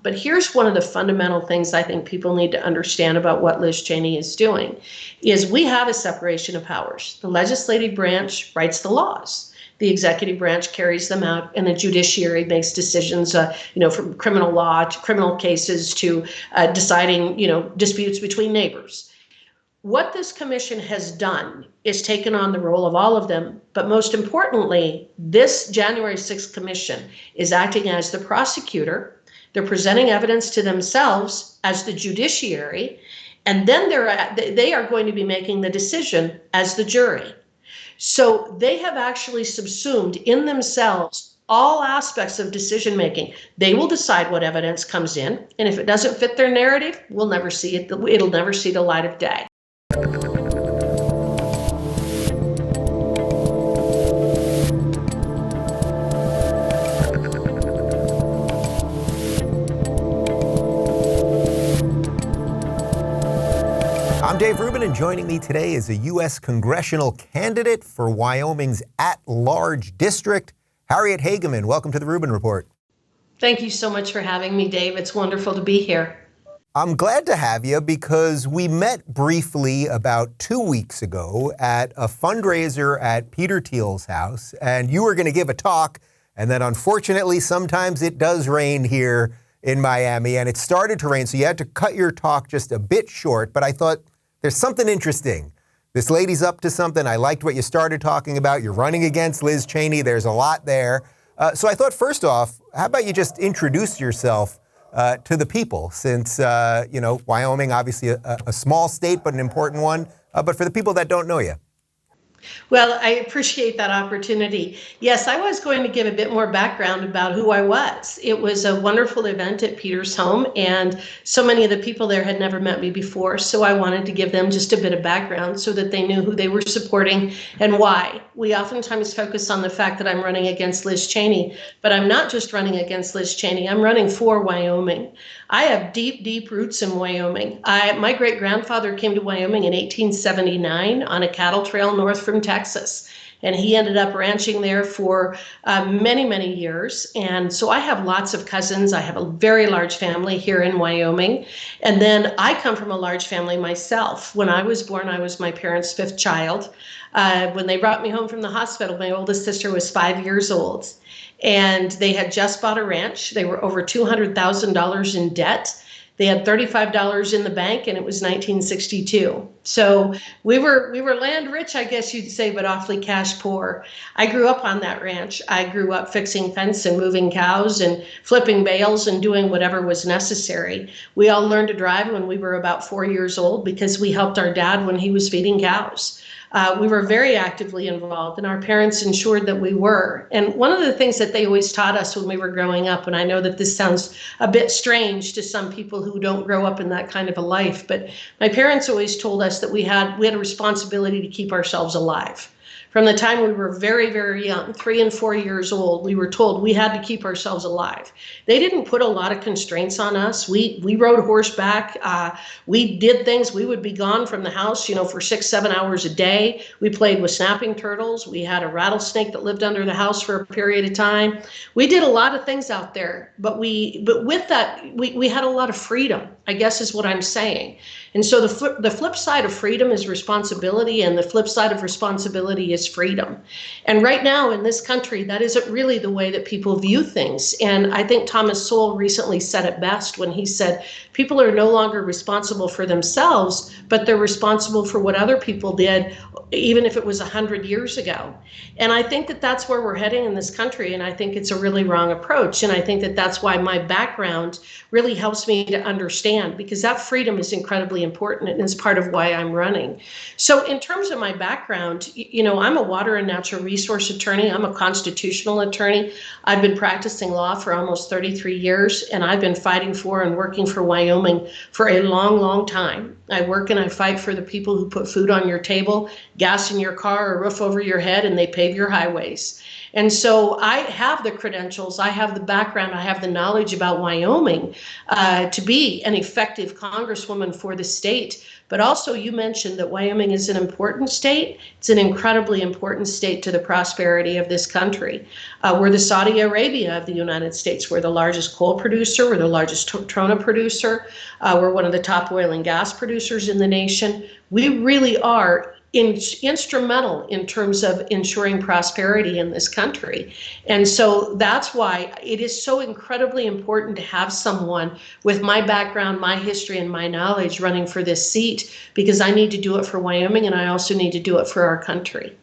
But here's one of the fundamental things I think people need to understand about what Liz Cheney is doing, is we have a separation of powers. The legislative branch writes the laws. The executive branch carries them out, and the judiciary makes decisions, from criminal law to criminal cases to deciding, disputes between neighbors. What this commission has done is taken on the role of all of them, but most importantly, this January 6th commission is acting as the prosecutor. They're presenting evidence to themselves as the judiciary, and then they are going to be making the decision as the jury. So they have actually subsumed in themselves all aspects of decision making. They will decide what evidence comes in, and if it doesn't fit their narrative, we'll never see it. It'll never see the light of day. I'm Dave Rubin, and joining me today is a US Congressional Candidate for Wyoming's at-large district, Harriet Hageman. Welcome to the Rubin Report. Thank you so much for having me, Dave. It's wonderful to be here. I'm glad to have you because we met briefly about 2 weeks ago at a fundraiser at Peter Thiel's house, and you were going to give a talk, and then unfortunately sometimes it does rain here in Miami, and it started to rain, so you had to cut your talk just a bit short, but I thought there's something interesting. This lady's up to something. I liked what you started talking about. You're running against Liz Cheney. There's a lot there. So I thought, first off, how about you just introduce yourself to the people, since, Wyoming, obviously a small state, but an important one. But for the people that don't know you. Well, I appreciate that opportunity. Yes, I was going to give a bit more background about who I was. It was a wonderful event at Peter's home, and so many of the people there had never met me before, so I wanted to give them just a bit of background so that they knew who they were supporting and why. We oftentimes focus on the fact that I'm running against Liz Cheney, but I'm not just running against Liz Cheney, I'm running for Wyoming. I have deep, deep roots in Wyoming. My great-grandfather came to Wyoming in 1879 on a cattle trail north from Texas, and he ended up ranching there for many, many years. And so I have lots of cousins. I have a very large family here in Wyoming. And then I come from a large family myself. When I was born, I was my parents' fifth child. When they brought me home from the hospital, my oldest sister was 5 years old. And they had just bought a ranch. They were over $200,000 in debt. They had $35 in the bank, and it was 1962. So we were land rich, I guess you'd say, but awfully cash poor. I grew up on that ranch. I grew up fixing fence and moving cows and flipping bales and doing whatever was necessary. We all learned to drive when we were about 4 years old because we helped our dad when he was feeding cows. We were very actively involved, and our parents ensured that we were. And one of the things that they always taught us when we were growing up, and I know that this sounds a bit strange to some people who don't grow up in that kind of a life, but my parents always told us that we had a responsibility to keep ourselves alive. From the time we were very, very young, 3 and 4 years old, we were told we had to keep ourselves alive. They didn't put a lot of constraints on us. We rode horseback. We did things. We would be gone from the house, for 6-7 hours a day. We played with snapping turtles. We had a rattlesnake that lived under the house for a period of time. We did a lot of things out there, but with that, we had a lot of freedom, I guess is what I'm saying. And so the flip side of freedom is responsibility, and the flip side of responsibility is freedom. And right now in this country, that isn't really the way that people view things. And I think Thomas Sowell recently said it best when he said, people are no longer responsible for themselves, but they're responsible for what other people did, even if it was 100 years ago. And I think that that's where we're heading in this country. And I think it's a really wrong approach. And I think that that's why my background really helps me to understand, because that freedom is incredibly important and is part of why I'm running. So in terms of my background, I'm a water and natural resource attorney. I'm a constitutional attorney. I've been practicing law for almost 33 years, and I've been fighting for and working for Wyoming for a long, long time. I work and I fight for the people who put food on your table, gas in your car, a roof over your head, and they pave your highways. And so I have the credentials, I have the background, I have the knowledge about Wyoming to be an effective congresswoman for the state. But also, you mentioned that Wyoming is an important state. It's an incredibly important state to the prosperity of this country. We're the Saudi Arabia of the United States. We're the largest coal producer. We're the largest trona producer. We're one of the top oil and gas producers in the nation. We really are instrumental in terms of ensuring prosperity in this country. And so that's why it is so incredibly important to have someone with my background, my history, and my knowledge running for this seat, because I need to do it for Wyoming, and I also need to do it for our country.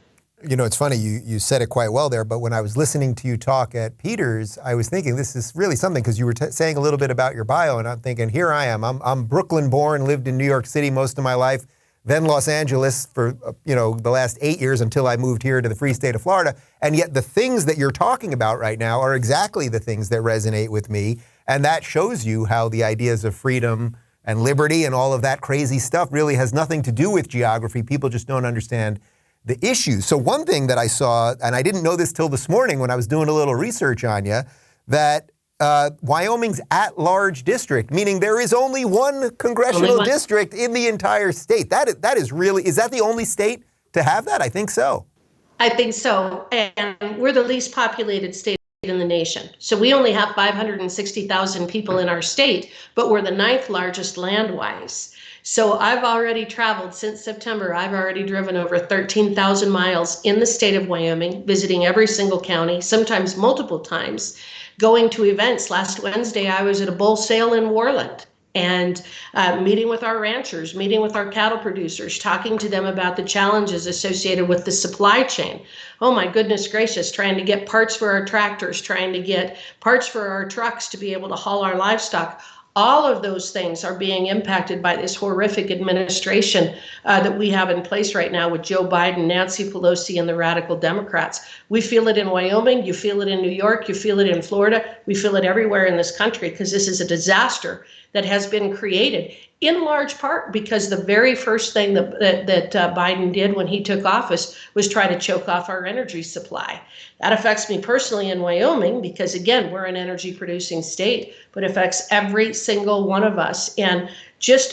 You know, it's funny, you said it quite well there, but when I was listening to you talk at Peters, I was thinking this is really something, because you were saying a little bit about your bio, and I'm thinking, here I am. I'm Brooklyn born, lived in New York City most of my life, then Los Angeles for, the last 8 years until I moved here to the free state of Florida. And yet the things that you're talking about right now are exactly the things that resonate with me. And that shows you how the ideas of freedom and liberty and all of that crazy stuff really has nothing to do with geography. People just don't understand the issues. So one thing that I saw, and I didn't know this till this morning when I was doing a little research on you, that Wyoming's at-large district, meaning there is only one congressional district in the entire state. That is really, is that the only state to have that? I think so. I think so. And we're the least populated state in the nation. So we only have 560,000 people in our state, but we're the 9th largest land-wise. So I've already traveled since September. I've already driven over 13,000 miles in the state of Wyoming, visiting every single county, sometimes multiple times, going to events. Last Wednesday, I was at a bull sale in Worland and meeting with our ranchers, meeting with our cattle producers, talking to them about the challenges associated with the supply chain. Oh my goodness gracious, trying to get parts for our tractors, trying to get parts for our trucks to be able to haul our livestock. All of those things are being impacted by this horrific administration that we have in place right now with Joe Biden, Nancy Pelosi, and the radical Democrats. We feel it in Wyoming, you feel it in New York, you feel it in Florida, we feel it everywhere in this country, because this is a disaster that has been created in large part because the very first thing that Biden did when he took office was try to choke off our energy supply. That affects me personally in Wyoming because, again, we're an energy producing state, but affects every single one of us. And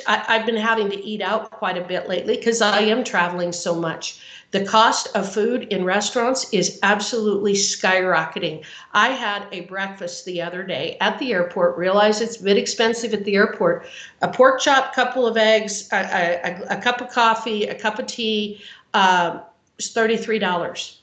I've been having to eat out quite a bit lately because I am traveling so much. The cost of food in restaurants is absolutely skyrocketing. I had a breakfast the other day at the airport, realized it's a bit expensive at the airport. A pork chop, couple of eggs, a cup of coffee, a cup of tea, is $33.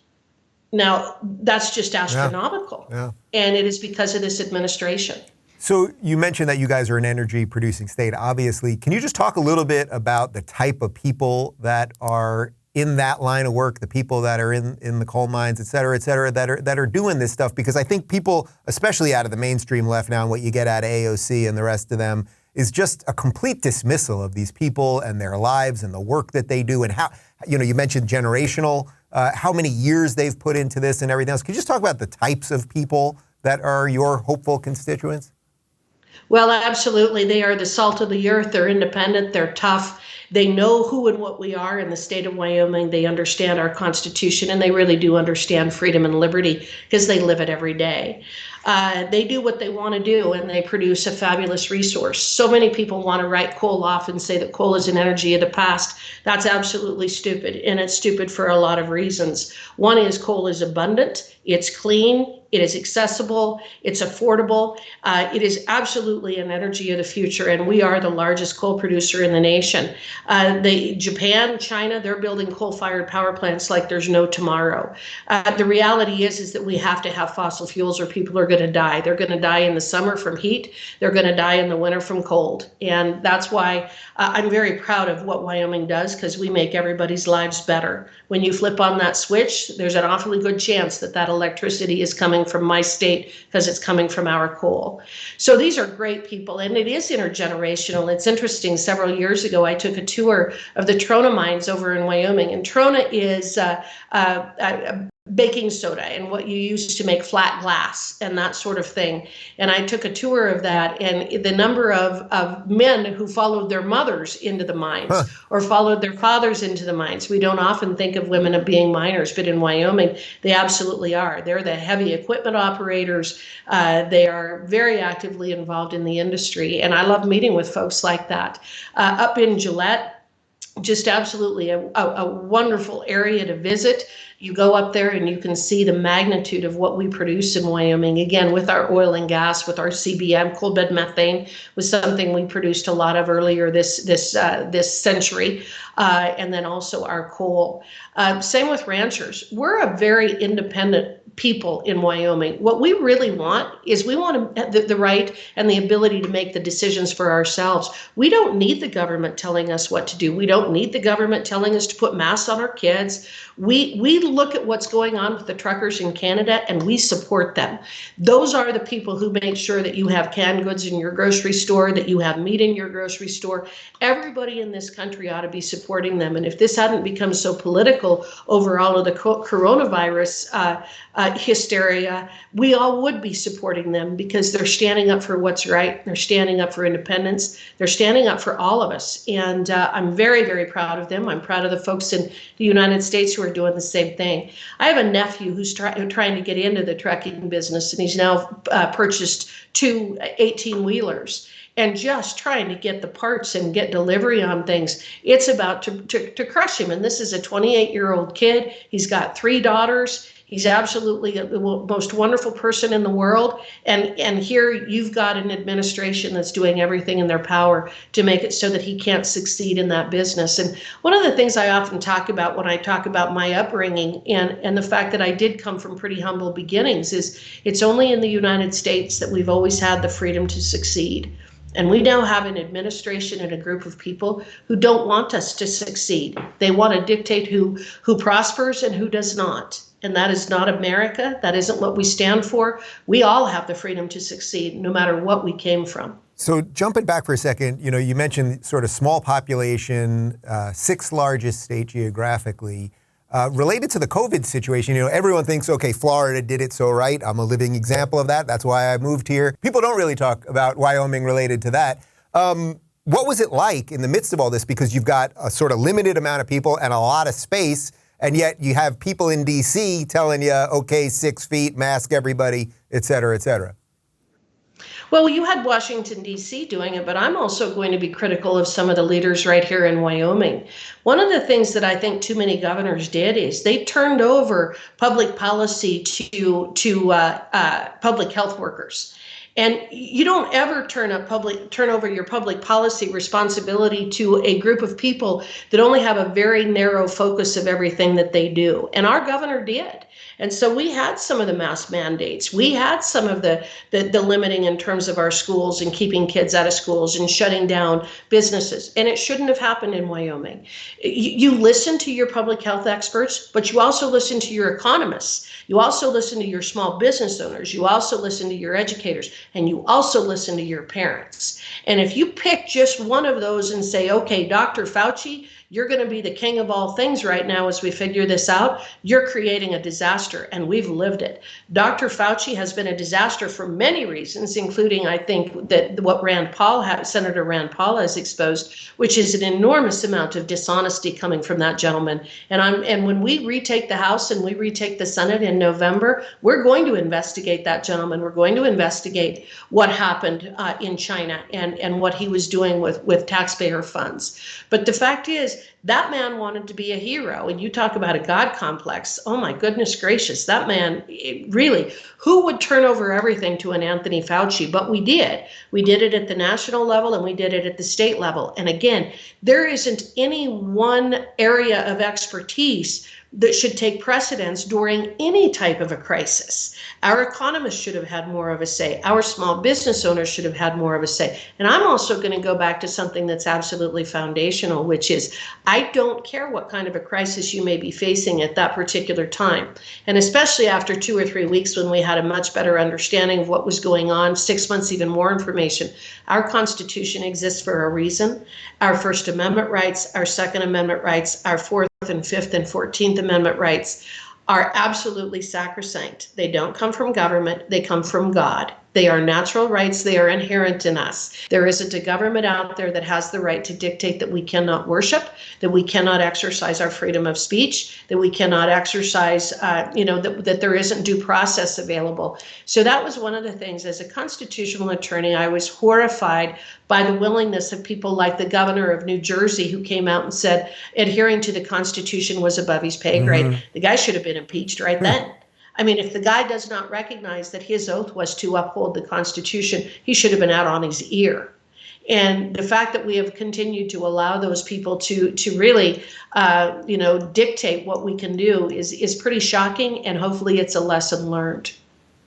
Now, that's just astronomical. Yeah. And it is because of this administration. So you mentioned that you guys are an energy producing state, obviously. Can you just talk a little bit about the type of people that are in that line of work, the people that are in the coal mines, et cetera, that are doing this stuff? Because I think people, especially out of the mainstream left now, and what you get out of AOC and the rest of them, is just a complete dismissal of these people and their lives and the work that they do and how, you mentioned generational, how many years they've put into this and everything else. Could you just talk about the types of people that are your hopeful constituents? Well, absolutely. They are the salt of the earth. They're independent. They're tough. They know who and what we are in the state of Wyoming. They understand our Constitution, and they really do understand freedom and liberty because they live it every day. They do what they want to do, and they produce a fabulous resource. So many people want to write coal off and say that coal is an energy of the past. That's absolutely stupid, and it's stupid for a lot of reasons. One is coal is abundant, it's clean, it is accessible, it's affordable. It is absolutely an energy of the future, and we are the largest coal producer in the nation. Japan, China, they're building coal-fired power plants like there's no tomorrow. The reality is that we have to have fossil fuels or people are going to die. They're going to die in the summer from heat. They're going to die in the winter from cold. And that's why I'm very proud of what Wyoming does, because we make everybody's lives better. When you flip on that switch, there's an awfully good chance that that electricity is coming from my state because it's coming from our coal. So these are great people, and it is intergenerational. It's interesting. Several years ago, I took a tour of the trona mines over in Wyoming, and trona is baking soda and what you use to make flat glass and that sort of thing. And I took a tour of that, and the number of men who followed their mothers into the mines or followed their fathers into the mines. We don't often think of women as being miners, but in Wyoming, they absolutely are. They're the heavy equipment operators. They are very actively involved in the industry. And I love meeting with folks like that. Up in Gillette, just absolutely a wonderful area to visit. You go up there and you can see the magnitude of what we produce in Wyoming. Again, with our oil and gas, with our CBM, coal bed methane was something we produced a lot of earlier this century, and then also our coal. Same with ranchers. We're a very independent people in Wyoming. What we really want is we want the right and the ability to make the decisions for ourselves. We don't need the government telling us what to do. We don't need the government telling us to put masks on our kids. We look at what's going on with the truckers in Canada and we support them. Those are the people who make sure that you have canned goods in your grocery store, that you have meat in your grocery store. Everybody in this country ought to be supporting them. And if this hadn't become so political over all of the coronavirus hysteria, we all would be supporting them because they're standing up for what's right. They're standing up for independence. They're standing up for all of us. And I'm very, very proud of them. I'm proud of the folks in the United States who are doing the same thing. I have a nephew who's trying to get into the trucking business, and he's now purchased 2 18-wheelers. And just trying to get the parts and get delivery on things, it's about to crush him. And this is a 28-year-old kid. He's got 3 daughters. He's absolutely the most wonderful person in the world. And here you've got an administration that's doing everything in their power to make it so that he can't succeed in that business. And one of the things I often talk about when I talk about my upbringing and the fact that I did come from pretty humble beginnings is it's only in the United States that we've always had the freedom to succeed. And we now have an administration and a group of people who don't want us to succeed. They want to dictate who prospers and who does not. And that is not America. That isn't what we stand for. We all have the freedom to succeed, no matter what we came from. So jumping back for a second, you mentioned sort of small population, 6th largest state geographically. Related to the COVID situation, everyone thinks, okay, Florida did it so right. I'm a living example of that. That's why I moved here. People don't really talk about Wyoming related to that. What was it like in the midst of all this? Because you've got a sort of limited amount of people and a lot of space, and yet you have people in D.C. telling you, okay, 6 feet, mask everybody, et cetera, et cetera. Well, you had Washington, D.C. doing it, but I'm also going to be critical of some of the leaders right here in Wyoming. One of the things that I think too many governors did is they turned over public policy to public health workers. And you don't ever turn over your public policy responsibility to a group of people that only have a very narrow focus of everything that they do. And our governor did. And so we had some of the mask mandates. We had some of the limiting in terms of our schools and keeping kids out of schools and shutting down businesses. And it shouldn't have happened in Wyoming. You listen to your public health experts, but you also listen to your economists. You also listen to your small business owners. You also listen to your educators, and you also listen to your parents. And if you pick just one of those and say, okay, Dr. Fauci, you're going to be the king of all things right now as we figure this out, you're creating a disaster, and we've lived it. Dr. Fauci has been a disaster for many reasons, including, I think, that what Senator Rand Paul has exposed, which is an enormous amount of dishonesty coming from that gentleman. And when we retake the House and we retake the Senate in November, we're going to investigate that gentleman. We're going to investigate what happened in China and what he was doing with taxpayer funds. But the fact is, that man wanted to be a hero. And you talk about a God complex. Oh, my goodness gracious. That man, really, who would turn over everything to an Anthony Fauci? But we did. We did it at the national level and we did it at the state level. And again, there isn't any one area of expertise that should take precedence during any type of a crisis. Our economists should have had more of a say. Our small business owners should have had more of a say. And I'm also going to go back to something that's absolutely foundational, which is I don't care what kind of a crisis you may be facing at that particular time. And especially after 2 or 3 weeks when we had a much better understanding of what was going on, 6 months, even more information. Our Constitution exists for a reason. Our First Amendment rights, our Second Amendment rights, our Fourth and Fifth and 14th Amendment rights are absolutely sacrosanct. They don't come from government, they come from God. They are natural rights, they are inherent in us. There isn't a government out there that has the right to dictate that we cannot worship, that we cannot exercise our freedom of speech, that we cannot exercise, that there isn't due process available. So that was one of the things. As a constitutional attorney, I was horrified by the willingness of people like the governor of New Jersey, who came out and said adhering to the Constitution was above his pay grade. The guy should have been impeached right then. I mean, if the guy does not recognize that his oath was to uphold the Constitution, he should have been out on his ear. And the fact that we have continued to allow those people to really, dictate what we can do is pretty shocking. And hopefully it's a lesson learned.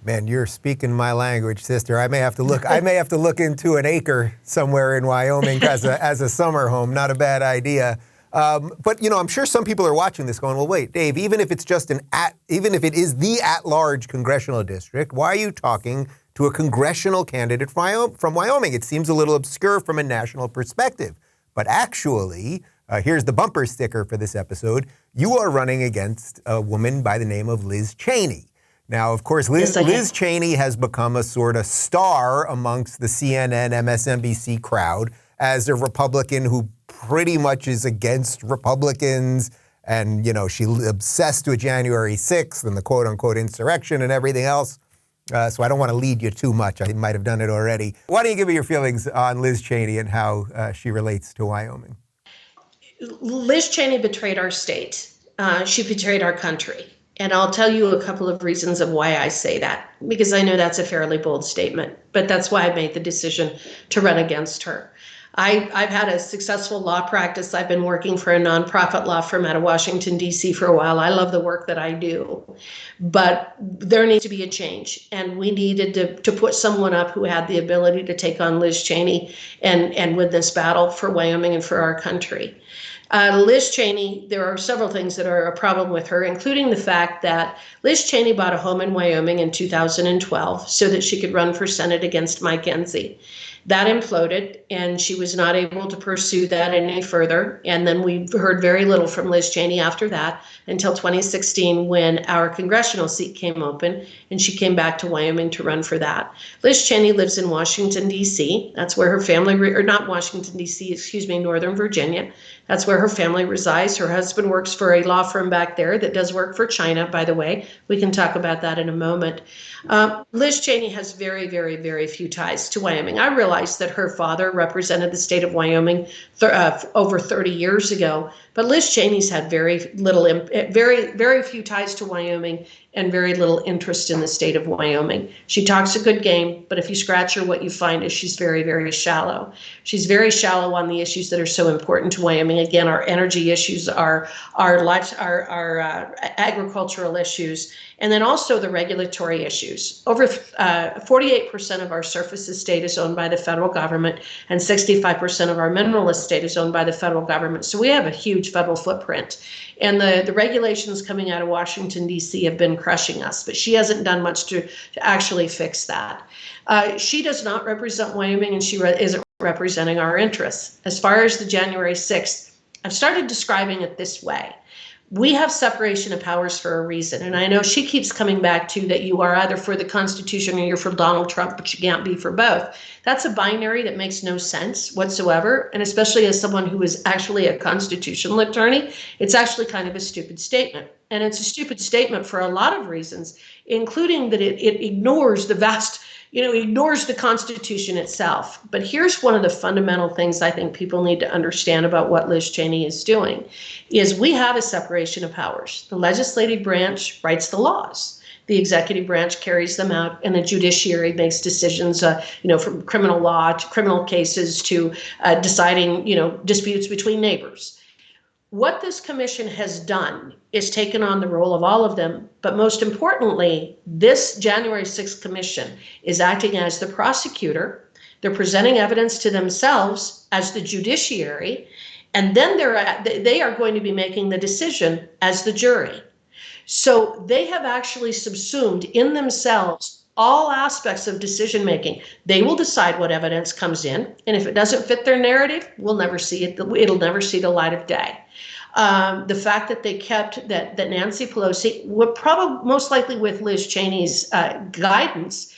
Man, you're speaking my language, sister. I may have to look into an acre somewhere in Wyoming as a summer home. Not a bad idea. But I'm sure some people are watching this going, well, wait, Dave, even if it is the at-large congressional district, why are you talking to a congressional candidate from Wyoming? It seems a little obscure from a national perspective. But actually, here's the bumper sticker for this episode. You are running against a woman by the name of Liz Cheney. Now, of course, Liz Cheney has become a sort of star amongst the CNN, MSNBC crowd as a Republican who pretty much is against Republicans. And, she obsessed with January 6th and the quote unquote insurrection and everything else. So I don't want to lead you too much. I might have done it already. Why don't you give me your feelings on Liz Cheney and how she relates to Wyoming? Liz Cheney betrayed our state. She betrayed our country. And I'll tell you a couple of reasons of why I say that, because I know that's a fairly bold statement, but that's why I made the decision to run against her. I've had a successful law practice. I've been working for a nonprofit law firm out of Washington, D.C. for a while. I love the work that I do, but there needs to be a change. And we needed to put someone up who had the ability to take on Liz Cheney and win this battle for Wyoming and for our country. Liz Cheney, there are several things that are a problem with her, including the fact that Liz Cheney bought a home in Wyoming in 2012 so that she could run for Senate against Mike Enzi. That imploded, and she was not able to pursue that any further. And then we heard very little from Liz Cheney after that until 2016, when our congressional seat came open, and she came back to Wyoming to run for that. Liz Cheney lives in Washington, D.C. That's where her family, or not Washington, D.C., Northern Virginia. That's where her family resides. Her husband works for a law firm back there that does work for China, by the way. We can talk about that in a moment. Liz Cheney has very, very, very few ties to Wyoming. I realized that her father represented the state of Wyoming over 30 years ago, but Liz Cheney's had very few ties to Wyoming and very little interest in the state of Wyoming. She talks a good game, but if you scratch her, what you find is she's very, very shallow. She's very shallow on the issues that are so important to Wyoming. Again, our energy issues, our agricultural issues, and then also the regulatory issues. Over 48% of our surface estate is owned by the federal government, and 65% of our mineral estate is owned by the federal government. So we have a huge federal footprint. And the regulations coming out of Washington, D.C. have been crushing us, but she hasn't done much to actually fix that. She does not represent Wyoming, and she isn't representing our interests. As far as the January 6th, I've started describing it this way. We have separation of powers for a reason. And I know she keeps coming back to that you are either for the Constitution or you're for Donald Trump, but you can't be for both. That's a binary that makes no sense whatsoever. And especially as someone who is actually a constitutional attorney, it's actually kind of a stupid statement. And it's a stupid statement for a lot of reasons, including that it ignores ignores the Constitution itself. But here's one of the fundamental things I think people need to understand about what Liz Cheney is doing, is we have a separation of powers. The legislative branch writes the laws. The executive branch carries them out, and the judiciary makes decisions, from criminal law to criminal cases to deciding, disputes between neighbors. What this commission has done is taken on the role of all of them, but most importantly, this January 6th commission is acting as the prosecutor. They're presenting evidence to themselves as the judiciary, and then they are going to be making the decision as the jury. So they have actually subsumed in themselves all aspects of decision making. They will decide what evidence comes in, and if it doesn't fit their narrative, we'll never see it. It'll never see the light of day. The fact that they kept that Nancy Pelosi, would probably most likely with Liz Cheney's guidance,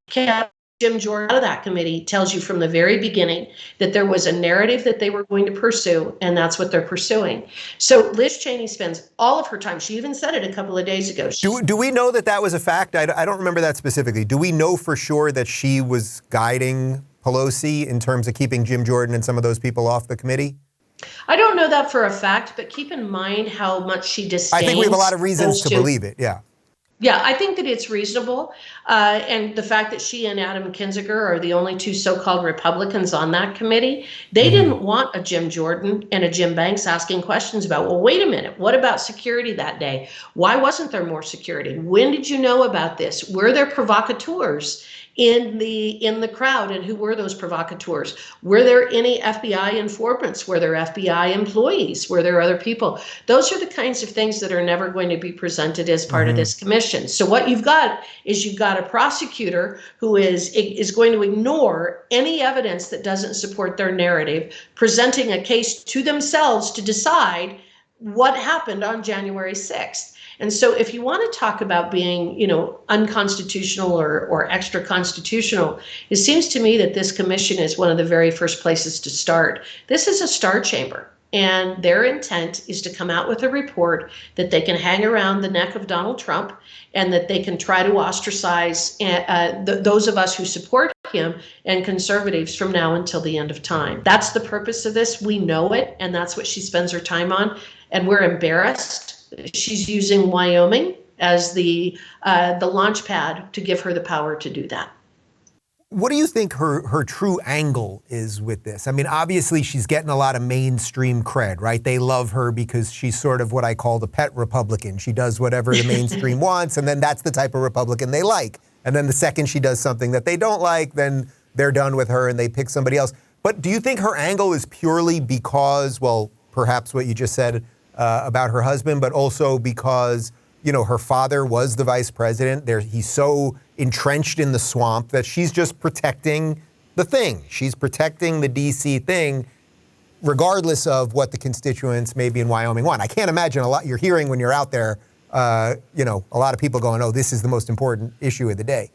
kept Jim Jordan out of that committee tells you from the very beginning that there was a narrative that they were going to pursue, and that's what they're pursuing. So Liz Cheney spends all of her time. She even said it a couple of days ago. Do we know that that was a fact? I don't remember that specifically. Do we know for sure that she was guiding Pelosi in terms of keeping Jim Jordan and some of those people off the committee? I don't know that for a fact, but keep in mind how much she disdains. I think we have a lot of reasons to believe it, yeah. Yeah, I think that it's reasonable. And the fact that she and Adam Kinzinger are the only two so-called Republicans on that committee, they didn't want a Jim Jordan and a Jim Banks asking questions about, well, wait a minute, what about security that day? Why wasn't there more security? When did you know about this? Were there provocateurs in the crowd, and who were those provocateurs? Were there any FBI informants? Were there FBI employees? Were there other people? Those are the kinds of things that are never going to be presented as part of this commission. So what you've got is you've got a prosecutor who is going to ignore any evidence that doesn't support their narrative, presenting a case to themselves to decide what happened on January 6th. And so if you want to talk about being, unconstitutional or extra constitutional, it seems to me that this commission is one of the very first places to start. This is a star chamber, and their intent is to come out with a report that they can hang around the neck of Donald Trump, and that they can try to ostracize those of us who support him and conservatives from now until the end of time. That's the purpose of this. We know it, and that's what she spends her time on, and we're embarrassed. She's using Wyoming as the launch pad to give her the power to do that. What do you think her true angle is with this? I mean, obviously she's getting a lot of mainstream cred, right? They love her because she's sort of what I call the pet Republican. She does whatever the mainstream wants, and then that's the type of Republican they like. And then the second she does something that they don't like, then they're done with her and they pick somebody else. But do you think her angle is purely because, well, perhaps what you just said about her husband, but also because, her father was the vice president. He's so entrenched in the swamp that she's just protecting the thing. She's protecting the D.C. thing, regardless of what the constituents maybe in Wyoming want. I can't imagine a lot you're hearing when you're out there, a lot of people going, oh, this is the most important issue of the day.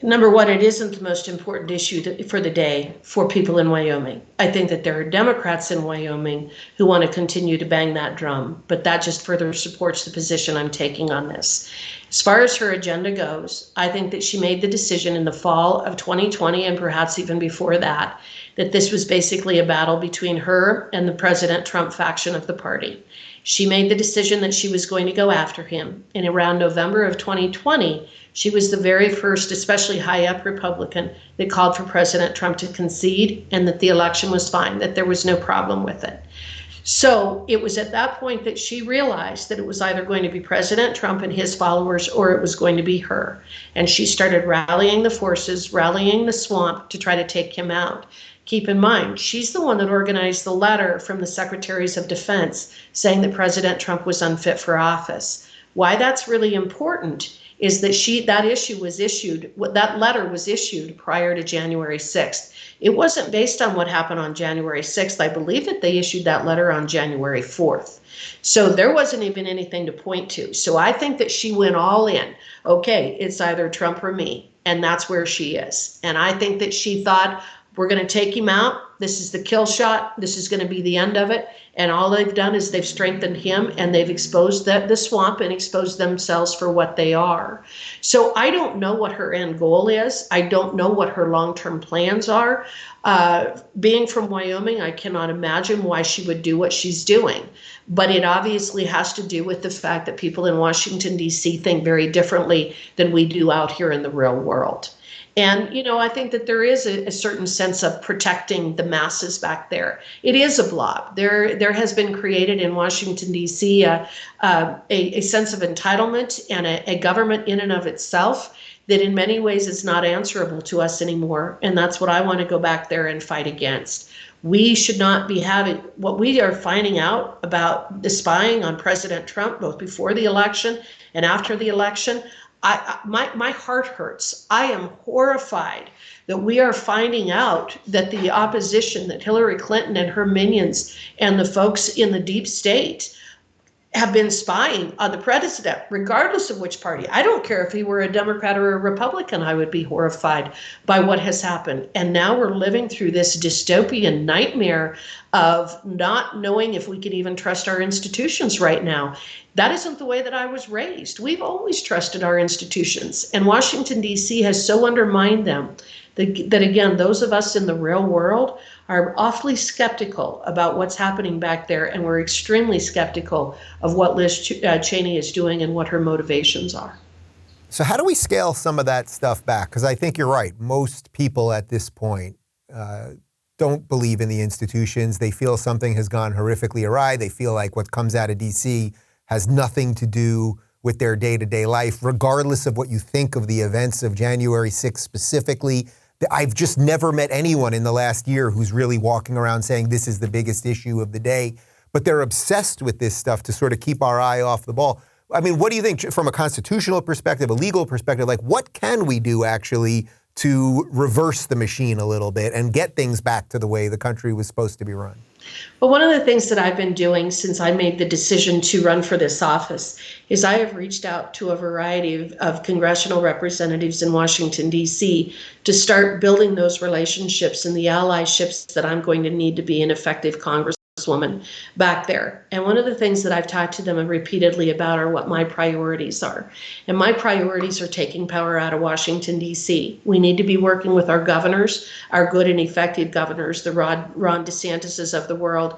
Number one, it isn't the most important issue for the day for people in Wyoming. I think that there are Democrats in Wyoming who want to continue to bang that drum, but that just further supports the position I'm taking on this. As far as her agenda goes, I think that she made the decision in the fall of 2020, and perhaps even before that this was basically a battle between her and the President Trump faction of the party. She made the decision that she was going to go after him. And around November of 2020, she was the very first, especially high up Republican, that called for President Trump to concede and that the election was fine, that there was no problem with it. So it was at that point that she realized that it was either going to be President Trump and his followers, or it was going to be her. And she started rallying the forces, rallying the swamp to try to take him out. Keep in mind, she's the one that organized the letter from the Secretaries of Defense saying that President Trump was unfit for office. Why that's really important is that that letter was issued prior to January 6th. It wasn't based on what happened on January 6th. I believe that they issued that letter on January 4th. So there wasn't even anything to point to. So I think that she went all in. Okay, it's either Trump or me. And that's where she is. And I think that she thought, we're going to take him out. This is the kill shot. This is going to be the end of it. And all they've done is they've strengthened him, and they've exposed the swamp and exposed themselves for what they are. So I don't know what her end goal is. I don't know what her long-term plans are. Being from Wyoming, I cannot imagine why she would do what she's doing. But it obviously has to do with the fact that people in Washington, D.C. think very differently than we do out here in the real world. And, I think that there is a certain sense of protecting the masses back there. It is a blob. There has been created in Washington, D.C. a sense of entitlement and a government in and of itself that in many ways is not answerable to us anymore. And that's what I want to go back there and fight against. We should not be having what we are finding out about the spying on President Trump, both before the election and after the election. my heart hurts. I am horrified that we are finding out that the opposition, that Hillary Clinton and her minions and the folks in the deep state have been spying on the president, regardless of which party. I don't care if he were a Democrat or a Republican, I would be horrified by what has happened. And now we're living through this dystopian nightmare of not knowing if we can even trust our institutions right now. That isn't the way that I was raised. We've always trusted our institutions, and Washington, D.C. has so undermined them that again, those of us in the real world are awfully skeptical about what's happening back there, and we're extremely skeptical of what Liz Cheney is doing and what her motivations are. So how do we scale some of that stuff back? Because I think you're right. Most people at this point don't believe in the institutions. They feel something has gone horrifically awry. They feel like what comes out of D.C. has nothing to do with their day-to-day life, regardless of what you think of the events of January 6th specifically. I've just never met anyone in the last year who's really walking around saying this is the biggest issue of the day, but they're obsessed with this stuff to sort of keep our eye off the ball. I mean, what do you think from a constitutional perspective, a legal perspective, like what can we do actually to reverse the machine a little bit and get things back to the way the country was supposed to be run? Well, one of the things that I've been doing since I made the decision to run for this office is I have reached out to a variety of congressional representatives in Washington, D.C. to start building those relationships and the allyships that I'm going to need to be an effective congresswoman back there. And one of the things that I've talked to them repeatedly about are what my priorities are. And my priorities are taking power out of Washington, D.C. We need to be working with our governors, our good and effective governors, the Ron DeSantis's of the world.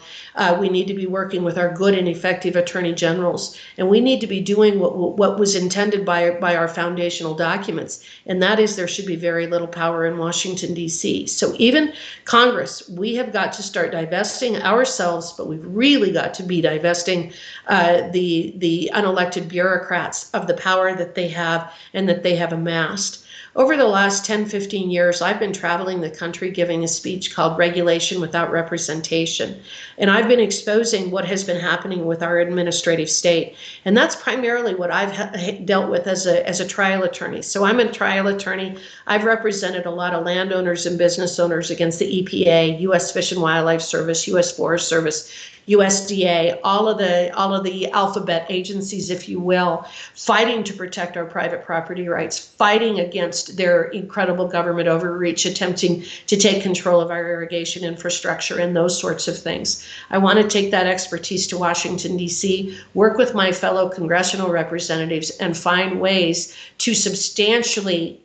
We need to be working with our good and effective attorney generals. And we need to be doing what was intended by our foundational documents. And that is there should be very little power in Washington, D.C. So even Congress, we have got to start divesting ourselves, but we've really got to be divesting the unelected bureaucrats of the power that they have and that they have amassed. Over the last 10, 15 years, I've been traveling the country giving a speech called Regulation Without Representation. And I've been exposing what has been happening with our administrative state. And that's primarily what I've dealt with as a trial attorney. So I'm a trial attorney. I've represented a lot of landowners and business owners against the EPA, US Fish and Wildlife Service, US Forest Service, USDA, all of the alphabet agencies, if you will, fighting to protect our private property rights, fighting against their incredible government overreach, attempting to take control of our irrigation infrastructure and those sorts of things. I want to take that expertise to Washington, D.C., work with my fellow congressional representatives, and find ways to substantially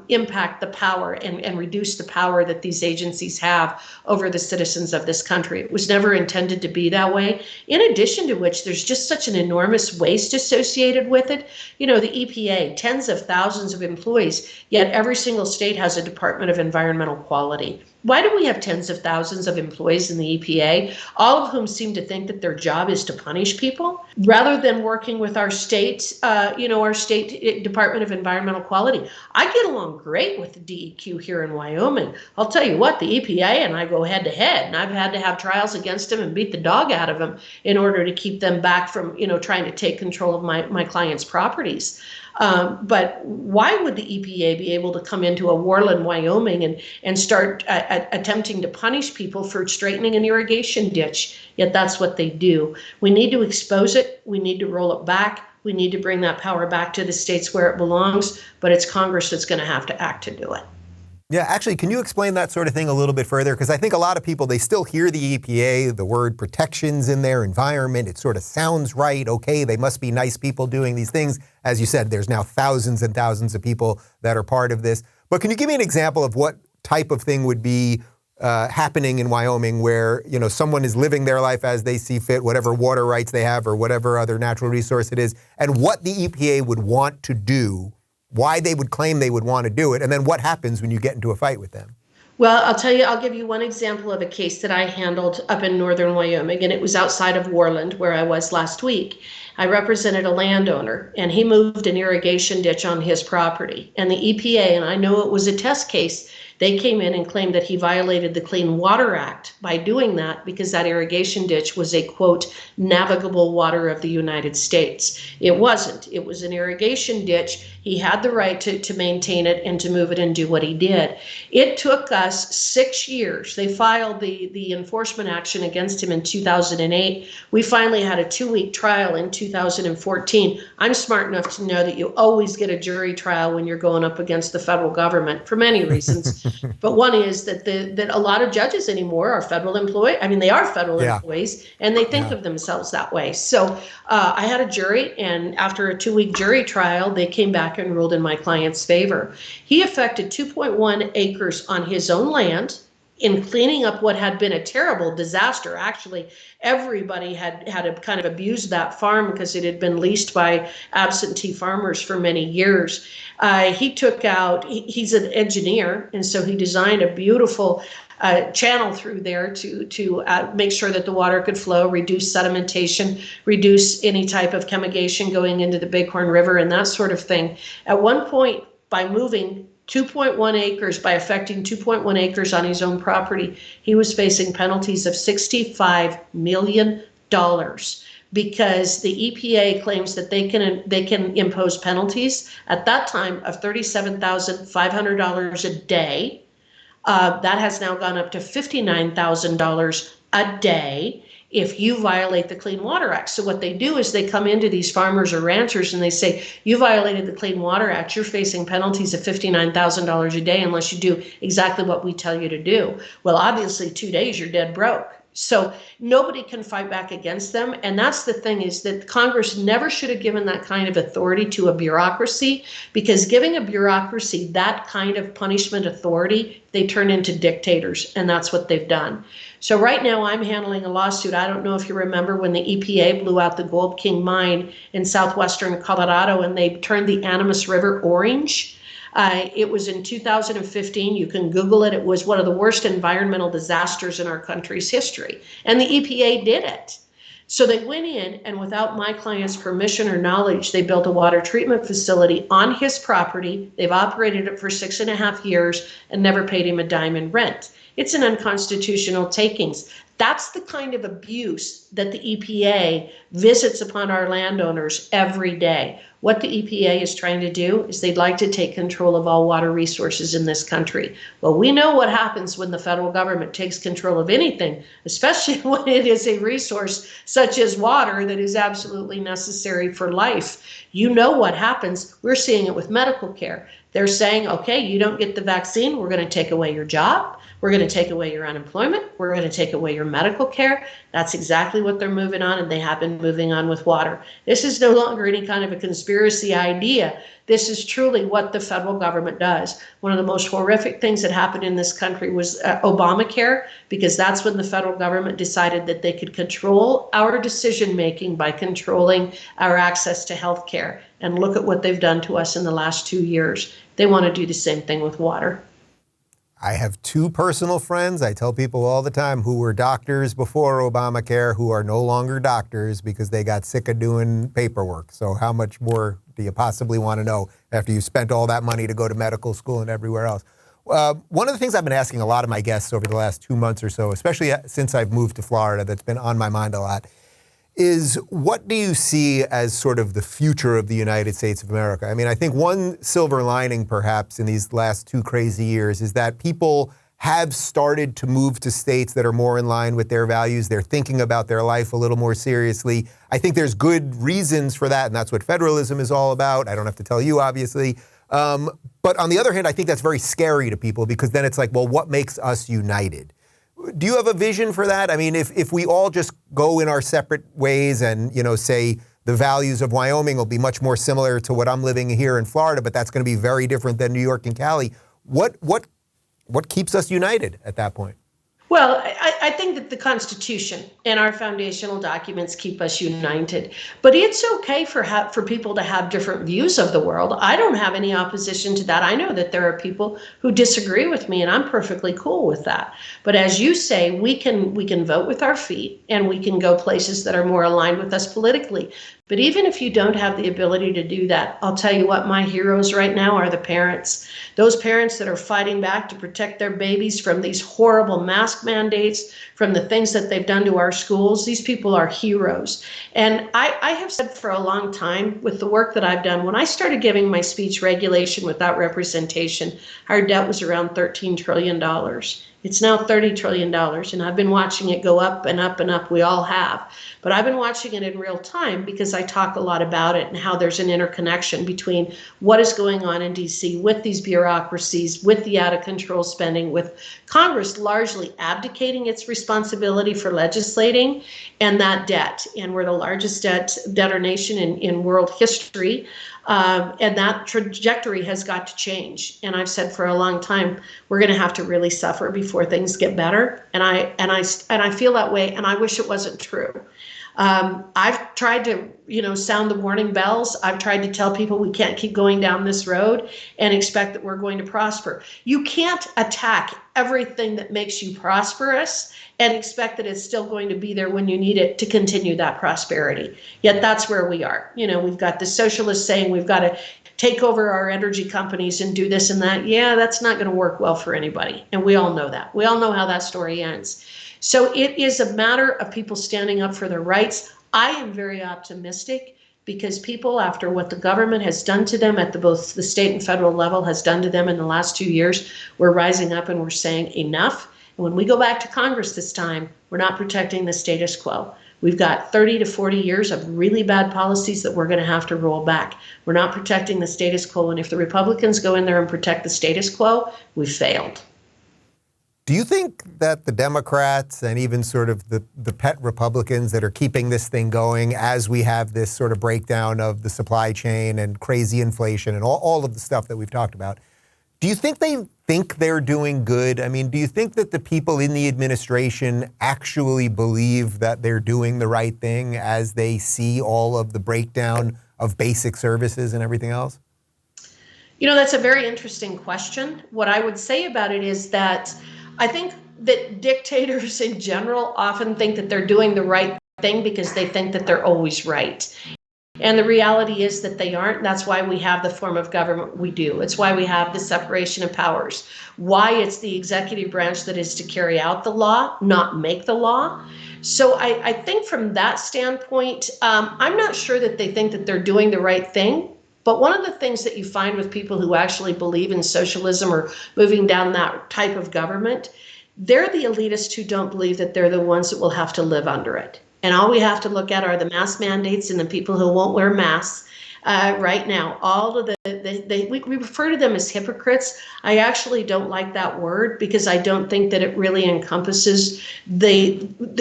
impact the power and reduce the power that these agencies have over the citizens of this country. It was never intended to be that way. In addition to which, there's just such an enormous waste associated with it. You know, the EPA, tens of thousands of employees, yet every single state has a Department of Environmental Quality. Why do we have tens of thousands of employees in the EPA, all of whom seem to think that their job is to punish people, rather than working with our state, our state Department of Environmental Quality? I get along great with the DEQ here in Wyoming. I'll tell you what, the EPA and I go head to head, and I've had to have trials against them and beat the dog out of them in order to keep them back from, trying to take control of my clients' properties. But why would the EPA be able to come into a Worland, Wyoming and start attempting to punish people for straightening an irrigation ditch? Yet that's what they do. We need to expose it. We need to roll it back. We need to bring that power back to the states where it belongs. But it's Congress that's going to have to act to do it. Yeah, actually, can you explain that sort of thing a little bit further? Because I think a lot of people, they still hear the EPA, the word protections in their environment. It sort of sounds right. Okay, they must be nice people doing these things. As you said, there's now thousands and thousands of people that are part of this. But can you give me an example of what type of thing would be happening in Wyoming where, someone is living their life as they see fit, whatever water rights they have or whatever other natural resource it is, and what the EPA would want to do, why they would claim they would want to do it, and then what happens when you get into a fight with them? Well, I'll give you one example of a case that I handled up in northern Wyoming, and it was outside of Worland, where I was last week. I represented a landowner, and he moved an irrigation ditch on his property. And the EPA, and I know it was a test case, They came in and claimed that he violated the Clean Water Act by doing that because that irrigation ditch was a, quote, navigable water of the United States. It wasn't. It was an irrigation ditch. He had the right to maintain it and to move it and do what he did. It took us 6 years. They filed the enforcement action against him in 2008. We finally had a 2-week trial in 2014. I'm smart enough to know that you always get a jury trial when you're going up against the federal government for many reasons. But one is that that a lot of judges anymore are federal employees. I mean, they are federal employees, and they think of themselves that way. So I had a jury, and after a 2-week jury trial, they came back and ruled in my client's favor. He affected 2.1 acres on his own land in cleaning up what had been a terrible disaster. Actually, everybody had kind of abused that farm because it had been leased by absentee farmers for many years. He took out, he's an engineer, and so he designed a beautiful channel through there to make sure that the water could flow, reduce sedimentation, reduce any type of chemigation going into the Bighorn River and that sort of thing. At one point, by moving 2.1 acres, by affecting 2.1 acres on his own property, he was facing penalties of $65 million because the EPA claims that they can impose penalties at that time of $37,500 a day. That has now gone up to $59,000 a day if you violate the Clean Water Act. So what they do is they come into these farmers or ranchers and they say, you violated the Clean Water Act, you're facing penalties of $59,000 a day unless you do exactly what we tell you to do. Well, obviously 2 days you're dead broke. So nobody can fight back against them. And that's the thing, is that Congress never should have given that kind of authority to a bureaucracy, because giving a bureaucracy that kind of punishment authority, they turn into dictators. And that's what they've done. So right now I'm handling a lawsuit. I don't know if you remember when the EPA blew out the Gold King mine in southwestern Colorado and they turned the Animas River orange. It was in 2015. You can Google it. It was one of the worst environmental disasters in our country's history. And the EPA did it. So they went in and without my client's permission or knowledge, they built a water treatment facility on his property. They've operated it for 6.5 years and never paid him a dime in rent. It's an unconstitutional takings. That's the kind of abuse that the EPA visits upon our landowners every day. What the EPA is trying to do is they'd like to take control of all water resources in this country. Well, we know what happens when the federal government takes control of anything, especially when it is a resource such as water that is absolutely necessary for life. You know what happens. We're seeing it with medical care. They're saying, okay, you don't get the vaccine, we're going to take away your job. We're going to take away your unemployment. We're going to take away your medical care. That's exactly what they're moving on, and they have been moving on with water. This is no longer any kind of a conspiracy idea. This is truly what the federal government does. One of the most horrific things that happened in this country was Obamacare, because that's when the federal government decided that they could control our decision-making by controlling our access to health care. And look at what they've done to us in the last 2 years. They want to do the same thing with water. I have two personal friends, I tell people all the time, who were doctors before Obamacare, who are no longer doctors because they got sick of doing paperwork. So how much more do you possibly want to know after you spent all that money to go to medical school and everywhere else? One of the things I've been asking a lot of my guests over the last 2 months or so, especially since I've moved to Florida, that's been on my mind a lot, is what do you see as sort of the future of the United States of America? I mean, I think one silver lining perhaps in these last 2 crazy years is that people have started to move to states that are more in line with their values. They're thinking about their life a little more seriously. I think there's good reasons for that, and that's what federalism is all about. I don't have to tell you, obviously. But on the other hand, I think that's very scary to people because then it's like, well, what makes us united? Do you have a vision for that? I mean, if we all just go in our separate ways and, say the values of Wyoming will be much more similar to what I'm living here in Florida, but that's going to be very different than New York and Cali. What keeps us united at that point? Well, I think that the Constitution and our foundational documents keep us united, but it's okay for people to have different views of the world. I don't have any opposition to that. I know that there are people who disagree with me, and I'm perfectly cool with that. But as you say, we can vote with our feet, and we can go places that are more aligned with us politically. But even if you don't have the ability to do that, I'll tell you what, my heroes right now are the parents. Those parents that are fighting back to protect their babies from these horrible mask mandates, from the things that they've done to our schools. These people are heroes. And I have said for a long time, with the work that I've done, when I started giving my speech regulation without representation, our debt was around $13 trillion. It's now $30 trillion, and I've been watching it go up and up and up. We all have. But I've been watching it in real time because I talk a lot about it and how there's an interconnection between what is going on in D.C. with these bureaucracies, with the out-of-control spending, with Congress largely abdicating its responsibility for legislating, and that debt. And we're the largest debtor nation in world history. And that trajectory has got to change. And I've said for a long time, we're going to have to really suffer before things get better. And I feel that way, and I wish it wasn't true. I've tried to, sound the warning bells. I've tried to tell people we can't keep going down this road and expect that we're going to prosper. You can't attack everything that makes you prosperous and expect that it's still going to be there when you need it to continue that prosperity. Yet that's where we are. We've got the socialists saying we've got to take over our energy companies and do this and that. Yeah, that's not going to work well for anybody. And we all know that. We all know how that story ends. So it is a matter of people standing up for their rights. I am very optimistic because people, after what the government has done to them at both the state and federal level has done to them in the last 2 years, we're rising up and we're saying enough. And when we go back to Congress this time, we're not protecting the status quo. We've got 30 to 40 years of really bad policies that we're going to have to roll back. We're not protecting the status quo. And if the Republicans go in there and protect the status quo, we've failed. Do you think that the Democrats and even sort of the pet Republicans that are keeping this thing going as we have this sort of breakdown of the supply chain and crazy inflation and all of the stuff that we've talked about, do you think they think they're doing good? I mean, do you think that the people in the administration actually believe that they're doing the right thing as they see all of the breakdown of basic services and everything else? That's a very interesting question. What I would say about it is that I think that dictators in general often think that they're doing the right thing because they think that they're always right. And the reality is that they aren't. That's why we have the form of government we do. It's why we have the separation of powers, why it's the executive branch that is to carry out the law, not make the law. So I think from that standpoint, I'm not sure that they think that they're doing the right thing. But one of the things that you find with people who actually believe in socialism or moving down that type of government, they're the elitists who don't believe that they're the ones that will have to live under it. And all we have to look at are the mask mandates and the people who won't wear masks right now. All of we refer to them as hypocrites. I actually don't like that word because I don't think that it really encompasses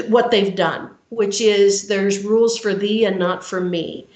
what they've done, which is there's rules for thee and not for me.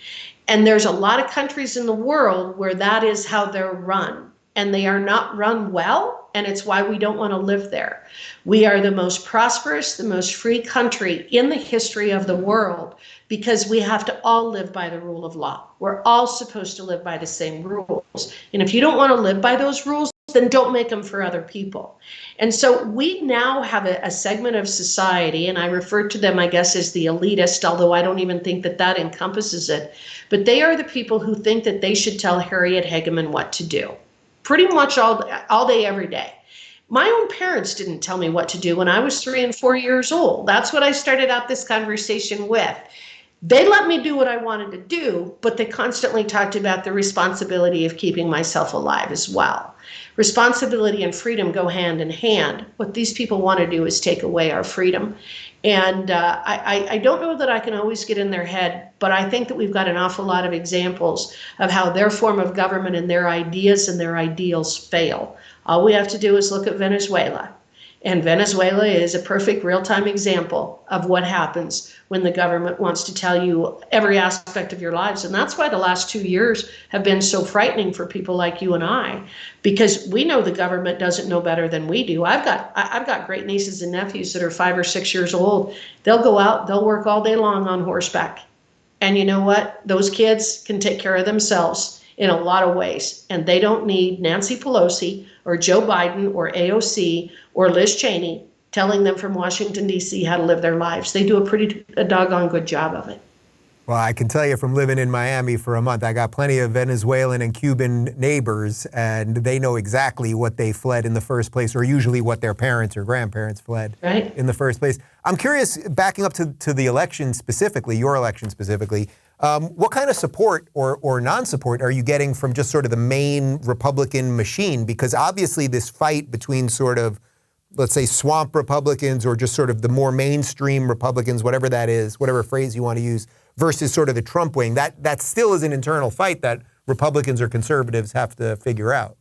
And there's a lot of countries in the world where that is how they're run, and they are not run well, and it's why we don't want to live there. We are the most prosperous, the most free country in the history of the world because we have to all live by the rule of law. We're all supposed to live by the same rules. And if you don't want to live by those rules, then don't make them for other people. And so we now have a segment of society, and I refer to them, I guess, as the elitist, although I don't even think that encompasses it. But they are the people who think that they should tell Harriet Hageman what to do, pretty much all day, every day. My own parents didn't tell me what to do when I was 3 and 4 years old. That's what I started out this conversation with. They let me do what I wanted to do, but they constantly talked about the responsibility of keeping myself alive as well. Responsibility and freedom go hand in hand. What these people want to do is take away our freedom. And I don't know that I can always get in their head, but I think that we've got an awful lot of examples of how their form of government and their ideas and their ideals fail. All we have to do is look at Venezuela. And Venezuela is a perfect real-time example of what happens when the government wants to tell you every aspect of your lives. And that's why the last 2 years have been so frightening for people like you and I, because we know the government doesn't know better than we do. I've got great nieces and nephews that are 5 or 6 years old. They'll go out, they'll work all day long on horseback. And you know what? Those kids can take care of themselves in a lot of ways. And they don't need Nancy Pelosi or Joe Biden or AOC or Liz Cheney telling them from Washington, D.C. how to live their lives. They do a doggone good job of it. Well, I can tell you from living in Miami for a month, I got plenty of Venezuelan and Cuban neighbors, and they know exactly what they fled in the first place, or usually what their parents or grandparents fled in the first place. I'm curious, backing up to the election specifically, your election specifically, what kind of support or non-support are you getting from just sort of the main Republican machine? Because obviously this fight between sort of, let's say, swamp Republicans or just sort of the more mainstream Republicans, whatever that is, whatever phrase you want to use, versus sort of the Trump wing, that still is an internal fight that Republicans or conservatives have to figure out.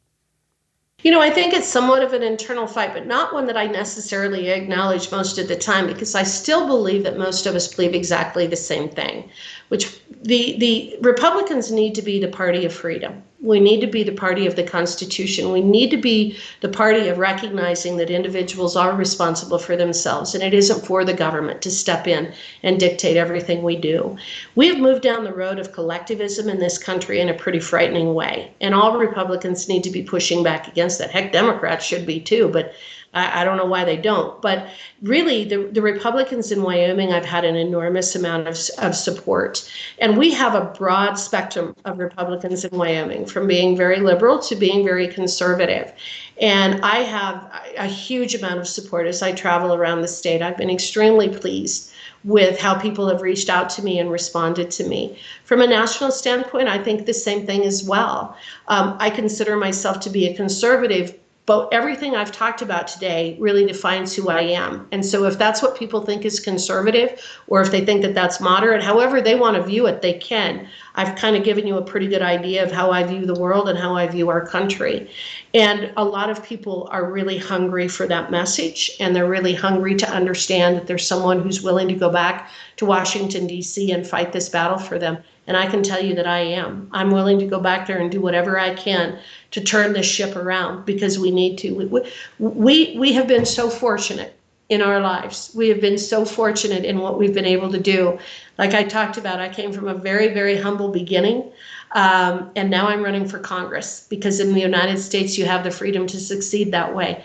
You know, I think it's somewhat of an internal fight, but not one that I necessarily acknowledge most of the time, because I still believe that most of us believe exactly the same thing, which the Republicans need to be the party of freedom. We need to be the party of the Constitution. We need to be the party of recognizing that individuals are responsible for themselves, and it isn't for the government to step in and dictate everything we do. We have moved down the road of collectivism in this country in a pretty frightening way, and all Republicans need to be pushing back against that. Heck, Democrats should be too, but I don't know why they don't. But really, the Republicans in Wyoming, I've had an enormous amount of support. And we have a broad spectrum of Republicans in Wyoming, from being very liberal to being very conservative. And I have a huge amount of support as I travel around the state. I've been extremely pleased with how people have reached out to me and responded to me. From a national standpoint, I think the same thing as well. I consider myself to be a conservative, but everything I've talked about today really defines who I am. And so if that's what people think is conservative, or if they think that that's moderate, however they want to view it, they can. I've kind of given you a pretty good idea of how I view the world and how I view our country. And a lot of people are really hungry for that message, and they're really hungry to understand that there's someone who's willing to go back to Washington, D.C. and fight this battle for them. And I can tell you that I am. I'm willing to go back there and do whatever I can to turn this ship around, because we need to. We have been so fortunate in our lives. We have been so fortunate in what we've been able to do. Like I talked about, I came from a very, very humble beginning. And now I'm running for Congress, because in the United States, you have the freedom to succeed that way.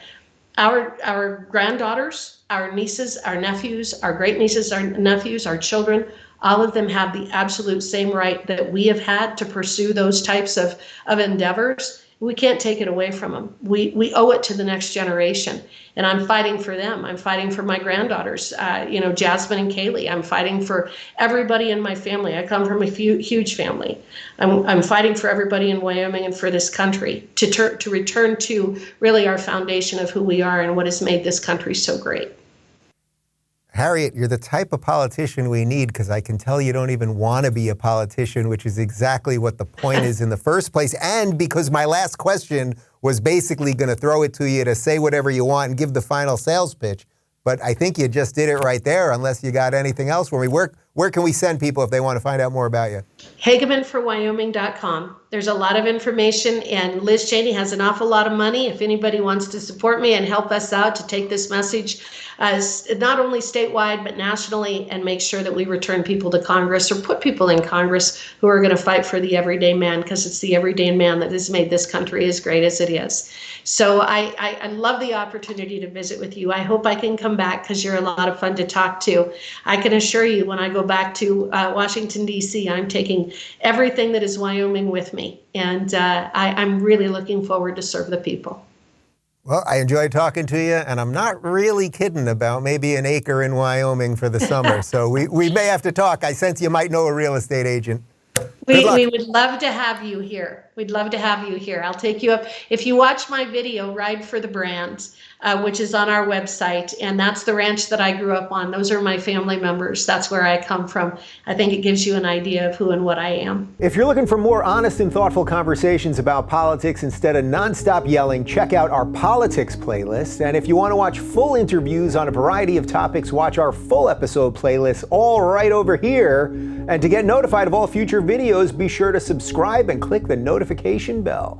Our granddaughters, our nieces, our nephews, our great nieces, our nephews, our children, all of them have the absolute same right that we have had to pursue those types of endeavors. We can't take it away from them. We owe it to the next generation. And I'm fighting for them. I'm fighting for my granddaughters, Jasmine and Kaylee. I'm fighting for everybody in my family. I come from a huge family. I'm fighting for everybody in Wyoming and for this country to return to really our foundation of who we are and what has made this country so great. Harriet, you're the type of politician we need, because I can tell you don't even want to be a politician, which is exactly what the point is in the first place. And because my last question was basically going to throw it to you to say whatever you want and give the final sales pitch. But I think you just did it right there, unless you got anything else for me. Where can we send people if they want to find out more about you? HagemanForWyoming.com. There's a lot of information, and Liz Cheney has an awful lot of money. If anybody wants to support me and help us out to take this message not only statewide but nationally, and make sure that we return people to Congress, or put people in Congress who are going to fight for the everyday man, because it's the everyday man that has made this country as great as it is. So I love the opportunity to visit with you. I hope I can come back, because you're a lot of fun to talk to. I can assure you, when I go back to Washington, D.C., I'm taking everything that is Wyoming with me. And I'm really looking forward to serve the people. Well, I enjoyed talking to you, and I'm not really kidding about maybe an acre in Wyoming for the summer. So we may have to talk. I sense you might know a real estate agent. Good luck. We would love to have you here. We'd love to have you here. I'll take you up. If you watch my video, Ride for the Brand, which is on our website, and that's the ranch that I grew up on. Those are my family members. That's where I come from. I think it gives you an idea of who and what I am. If you're looking for more honest and thoughtful conversations about politics instead of nonstop yelling, check out our politics playlist. And if you want to watch full interviews on a variety of topics, watch our full episode playlist, all right over here. And to get notified of all future videos, be sure to subscribe and click the notification bell.